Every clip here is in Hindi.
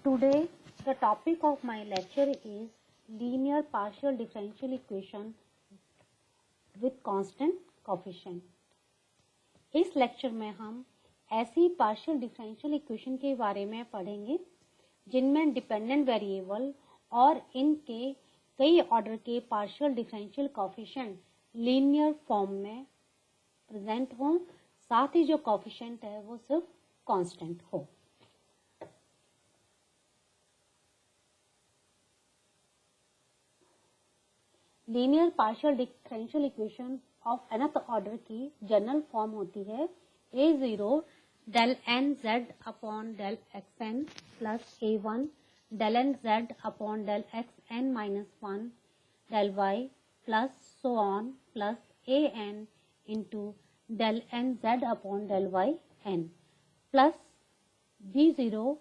Today, the topic of my lecture is linear partial differential equation with constant coefficient. इस लेक्चर में हम ऐसी पार्शियल डिफरेंशियल इक्वेशन के बारे में पढ़ेंगे जिनमें डिपेंडेंट वेरिएबल और इनके कई ऑर्डर के partial differential coefficient linear form में प्रेजेंट हों, साथ ही जो कोएफिशिएंट है वो सिर्फ कांस्टेंट हो। Linear partial differential equation of nth order की जनरल फॉर्म होती है a0 del nz upon del xn plus a1 del nz upon del xn minus 1 del y plus so on plus an into del nz upon del y n plus b0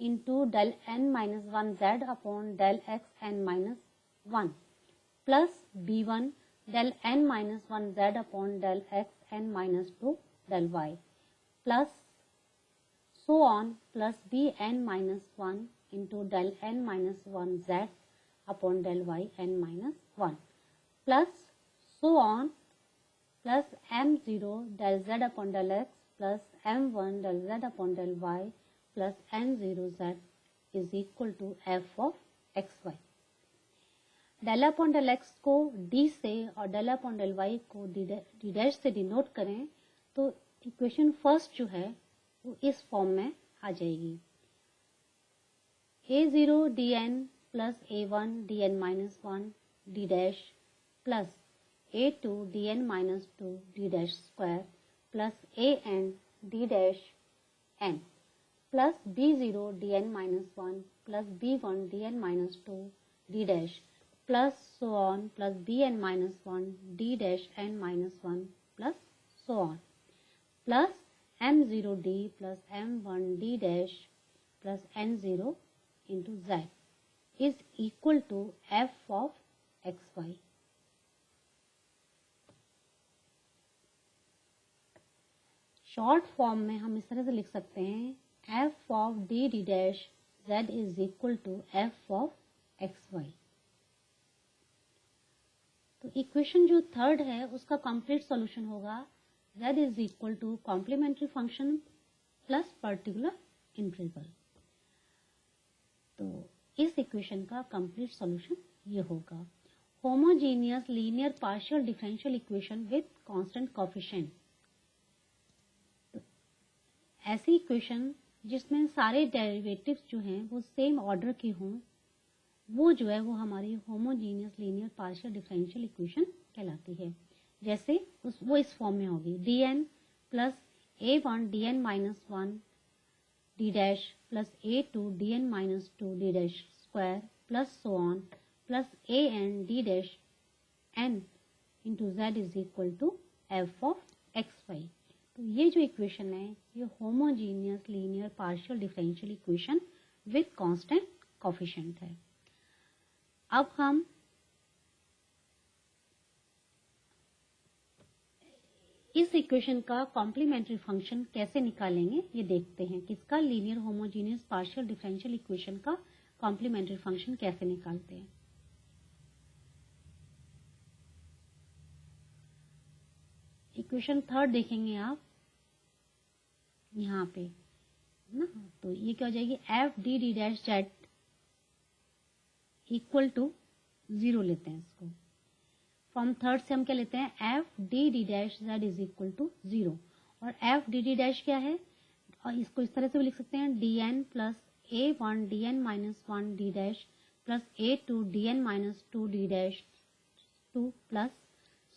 into del n minus 1 z upon del xn minus 1 plus b1 del n minus 1 z upon del x n minus 2 del y plus so on plus bn minus 1 into del n minus 1 z upon del y n minus 1 plus so on plus m0 del z upon del x plus m1 del z upon del y plus n0 z is equal to f of xy। Del upon del X को डी से और डेल अपॉन डेल वाई को डी डैश से डिनोट करें तो इक्वेशन फर्स्ट जो है वो इस फॉर्म में आ जाएगी a0 dn plus a1 dn minus 1 D dash plus a2 dn minus 2 D dash square plus an D dash n plus b0 dn minus 1 plus b1 dn minus 2 D dash plus so on plus bn minus 1 d dash n minus 1 plus so on plus m0 d plus m1 d dash plus n0 into z is equal to f of xy। Short form में हम इस तरह से लिख सकते हैं f of d d dash z is equal to f of xy। तो इक्वेशन जो थर्ड है उसका कंप्लीट सॉल्यूशन होगा z is equal to complementary function plus particular integral. तो इस इक्वेशन का कंप्लीट सॉल्यूशन ये होगा homogeneous linear partial differential equation with constant coefficient. तो ऐसी इक्वेशन जिसमें सारे डेरिवेटिव्स जो हैं वो सेम ऑर्डर के हों वो जो है वो हमारी homogeneous linear partial differential equation कहलाती है। जैसे वो इस फॉर्म में होगी dn plus a1 dn minus 1 D dash plus a2 dn minus 2 D dash square plus so on plus an D dash n into z is equal to f of xy। तो ये जो इक्वेशन है ये homogeneous linear partial differential equation with constant coefficient है। अब हम इस इक्वेशन का कॉम्प्लीमेंट्री फंक्शन कैसे निकालेंगे ये देखते हैं। किसका linear homogeneous partial differential equation का कॉम्प्लीमेंट्री फंक्शन कैसे निकालते हैं। इक्वेशन थर्ड देखेंगे आप यहाँ पे ना, तो ये क्या हो जाएगी F D D dash Z equal to 0 लेते हैं इसको। फ्रॉम थर्ड से हम क्या लेते हैं F D D dash Z is equal to 0 और एफ डी डी डैश क्या है और इसको इस तरह से भी लिख सकते हैं D N plus a1 dn minus 1 D dash plus a2 dn minus 2 D dash 2 plus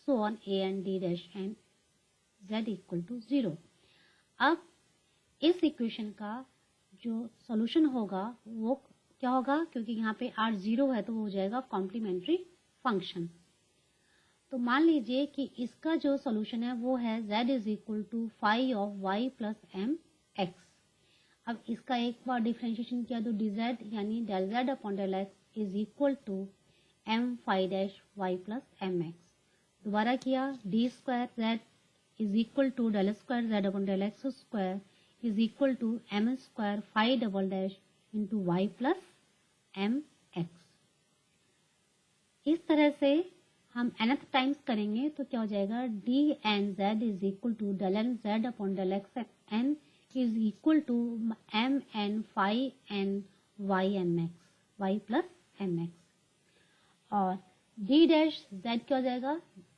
so on an D dash N z equal to 0। अब इस इक्वेशन का जो सॉल्यूशन होगा वो क्या होगा, क्योंकि यहाँ पे r 0 है तो वो हो जाएगा कॉम्प्लीमेंट्री फंक्शन। तो मान लीजिए कि इसका जो सॉल्यूशन है वो है z is equal to phi of y plus M X. अब इसका एक बार डिफ्रेंशिएशन किया तो dz यानी del z upon del x is equal to m phi dash y plus M X. दोबारा किया D square z is equal to del square z upon del X square is equal to m square phi double dash into Y plus M X. इस तरह से हम nth टाइम्स करेंगे तो क्या हो जाएगा, D N Z is equal to del N Z upon del X N is equal to M N phi N Y M X, Y plus M X. और डी डैश जेड क्या हो जाएगा,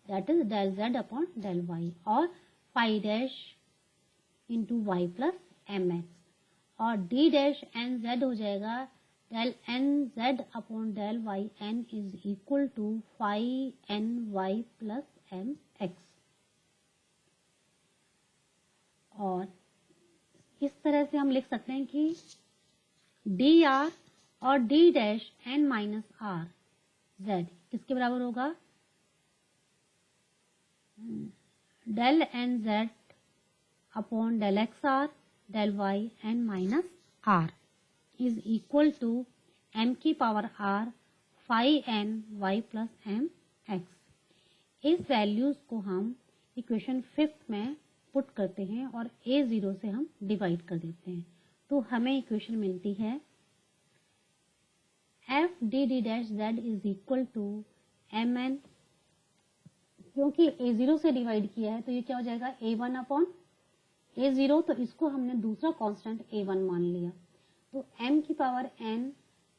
that is del Z upon del Y, और phi dash into Y plus M X, और डी डैश एन जेड हो जाएगा del N Z upon del Y N is equal to phi N Y plus M X. और इस तरह से हम लिख सकते हैं कि डी आर और D dash N minus R Z किसके बराबर होगा, del N Z upon del X R del Y N minus R is equal to M की power R phi N Y plus M X. इस वैल्यूज को हम इक्वेशन 5 में पुट करते हैं और a0 से हम डिवाइड कर देते हैं, तो हमें इक्वेशन मिलती है F D D dash Z is equal to M N, क्योंकि a0 से डिवाइड किया है तो ये क्या हो जाएगा a1 अपॉन a0, तो इसको हमने दूसरा कांस्टेंट a1 मान लिया, तो m की power n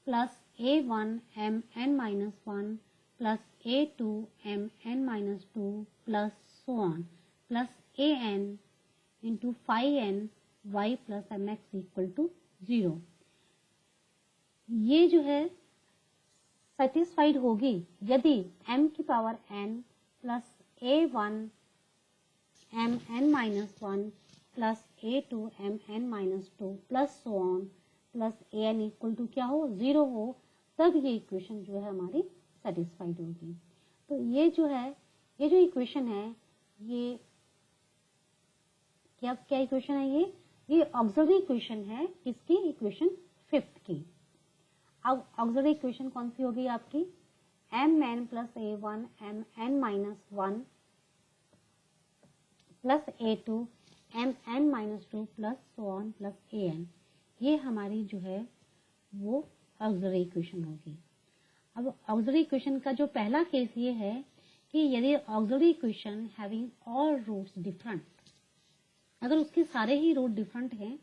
plus a1 m n minus 1 plus a2 m n minus 2 plus so on plus an into phi n y plus M X equal to 0। ये जो है सेटिस्फाइड होगी यदि m की power n plus a1 m n minus 1 plus a2 m n minus 2 plus so on plus an equal to क्या हो, 0 हो, तब ये इक्वेशन जो है हमारी सेटिस्फाइड होगी। तो ये जो है, ये जो इक्वेशन है, ये क्या इक्वेशन है, ये ऑक्सिलरी इक्वेशन है किसकी, इक्वेशन 5 की। अब ऑक्सिलरी इक्वेशन कौन सी होगी आपकी, M N plus a1 M N minus 1 plus a2 M N minus 2 plus so on plus an, ये हमारी जो है वो ऑक्सिलरी इक्वेशन होगी। अब ऑक्सिलरी इक्वेशन का जो पहला केस ये है कि यदि auxiliary equation having all roots different, अगर उसके सारे ही रूट डिफरेंट हैं,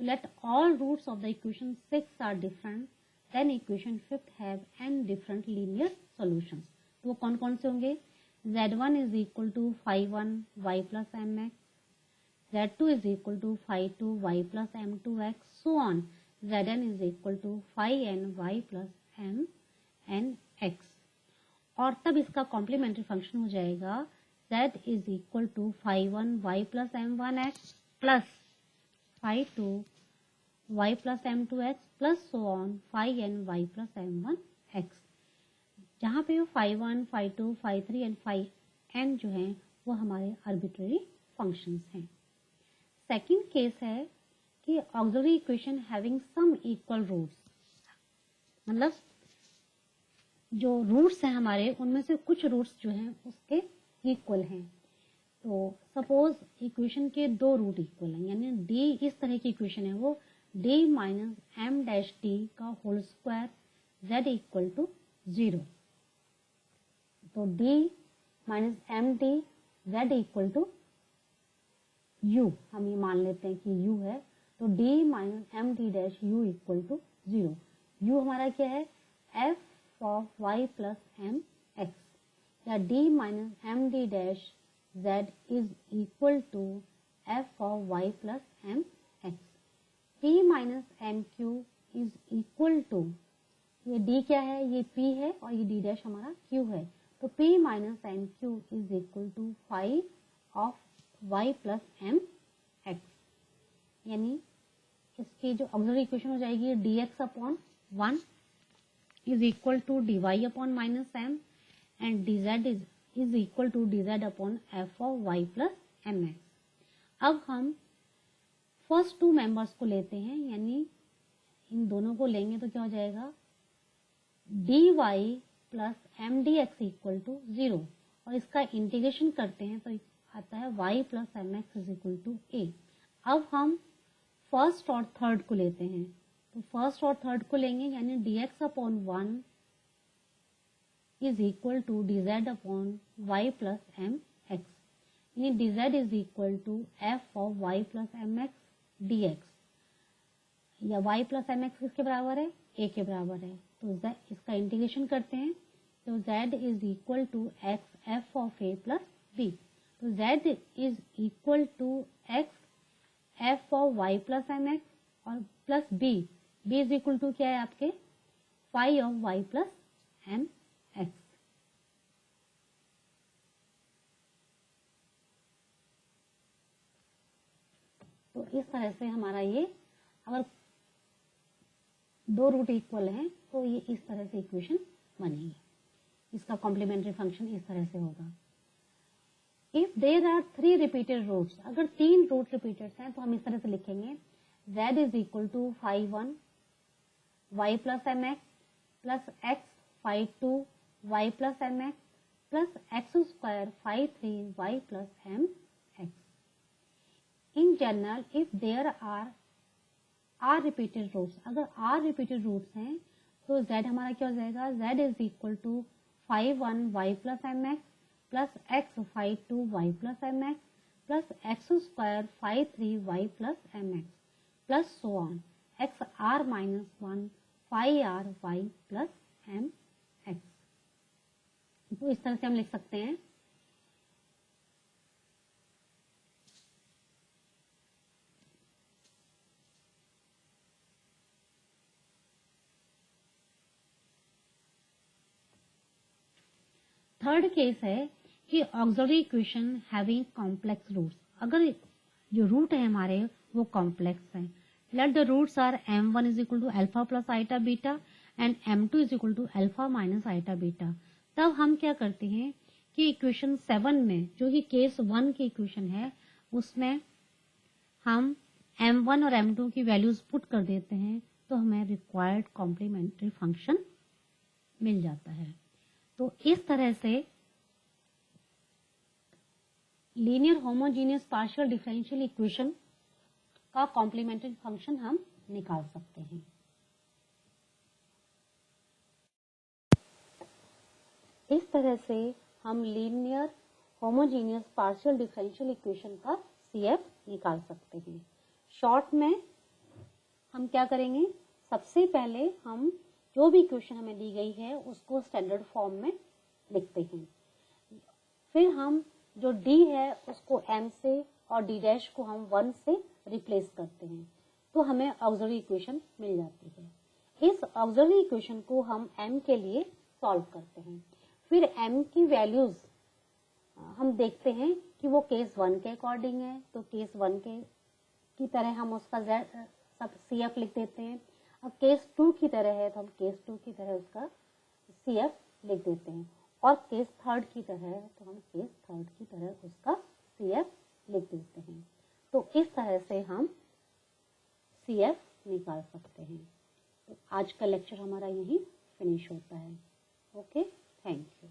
तो let all roots of the equation 6 are different, then equation 5 have n different linear solutions. तो वो कौन कौन से होंगे, z1 इज equal to phi 1 y plus M X, z2 is equal to phi 2 y plus m2x, so on zn is equal to phi n y plus m n x। और तब इसका कॉम्प्लीमेंट्री फंक्शन हो जाएगा z is equal to phi 1 y plus m1x plus phi 2 y plus m2x plus so on phi n y plus m1x, जहाँ पे phi 1, phi 2, phi 3 and phi n जो हैं वो हमारे आर्बिट्रेरी फंक्शंस हैं। सेकेंड केस है कि auxiliary equation having some equal roots, मतलब जो रूट्स हैं हमारे उनमें से कुछ रूट्स जो हैं उसके इक्वल हैं। तो सपोज इक्वेशन के 2 रूट इक्वल हैं, यानी डी इस तरह की इक्वेशन है वो D minus M dash T का whole square Z equal to 0, तो D minus M T Z equal to u, हम ये मान लेते हैं कि u है, तो d minus M T dash u equal to 0। u हमारा क्या है, f of y plus M X, या d minus M D dash z is equal to f of y plus M X. p minus M Q is equal to, ये d क्या है, ये p है और ये d डैश हमारा q है, तो p minus M Q is equal to phi of y plus M X, यानी इसकी जो ऑक्सिलरी इक्वेशन हो जाएगी dx upon 1 is equal to dy upon minus M and dz is equal to dz upon f of y plus M X. अब हम फर्स्ट 2 मेंबर्स को लेते हैं, यानी इन दोनों को लेंगे तो क्या हो जाएगा, dy plus M D X equal to 0, और इसका इंटीग्रेशन करते हैं तो आता है y plus M X is equal to A. अब हम फर्स्ट और थर्ड को लेते हैं, तो फर्स्ट और थर्ड को लेंगे, यानी dx upon 1 is equal to dz upon y plus M X, यानी dz is equal to f of y plus M X dx, या y प्लस एम एक्स किसके बराबर है, a के बराबर है। तो इसका इंटीग्रेशन करते हैं, तो z is equal to x f of a plus b, तो z is equal to x f of y plus M X और plus b is equal to क्या है आपके phi of y plus M X. तो इस तरह से हमारा ये, अगर दो रूट इक्वल हैं तो ये इस तरह से इक्वेशन बनेगी, इसका कॉम्प्लीमेंट्री फंक्शन इस तरह से होगा। If there are 3 repeated roots, अगर 3 रूट रिपीटेड हैं तो हम इस तरह से लिखेंगे z is equal to phi 1 y plus M X plus X phi 2 y plus M X plus X square phi 3 y plus M X. In general if there are repeated roots, अगर r रिपीटेड रूट्स हैं तो z हमारा क्या हो जाएगा, z is equal to phi 1 y plus M X plus X phi 2 y plus M X plus X square phi 3 y plus M X plus so on X R minus 1 phi R y plus M X. तो इस तरह से हम लिख सकते हैं। थर्ड केस है कि auxiliary equation having complex roots, अगर जो रूट है हमारे वो कॉम्प्लेक्स हैं। Let the roots are m1 is equal to alpha plus iota beta and m2 is equal to alpha minus iota beta. तब हम क्या करते हैं कि इक्वेशन 7 में, जो कि केस 1 की इक्वेशन है, उसमें हम m1 और m2 की वैल्यूज पुट कर देते हैं, तो हमें रिक्वायर्ड कॉम्प्लीमेंट्री फंक्शन मिल जाता है। तो इस तरह से linear homogeneous partial differential equation का कॉम्प्लीमेंट्री फंक्शन हम निकाल सकते हैं। इस तरह से हम linear homogeneous partial differential equation का CF निकाल सकते हैं। शॉर्ट में हम क्या करेंगे, सबसे पहले हम जो भी इक्वेशन हमें दी गई है उसको स्टैंडर्ड फॉर्म में लिखते हैं, फिर हम जो d है उसको m से और d डैश को हम 1 से रिप्लेस करते हैं, तो हमें ऑक्सिलरी इक्वेशन मिल जाती है। इस ऑक्सिलरी इक्वेशन को हम m के लिए सॉल्व करते हैं, फिर m की वैल्यूज हम देखते हैं कि वो केस 1 के अकॉर्डिंग है, तो केस 1 की तरह हम उसका सब CF लिख देते हैं। अब केस 2 की तरह है तो हम केस 2 की तरह उसका CF लिख देते हैं, और केस 3 की तरह है तो हम केस 3 की तरह उसका CF लिख देते हैं। तो इस तरह से हम CF निकाल सकते हैं। तो आज का लेक्चर हमारा यही फिनिश होता है। Okay, thank you.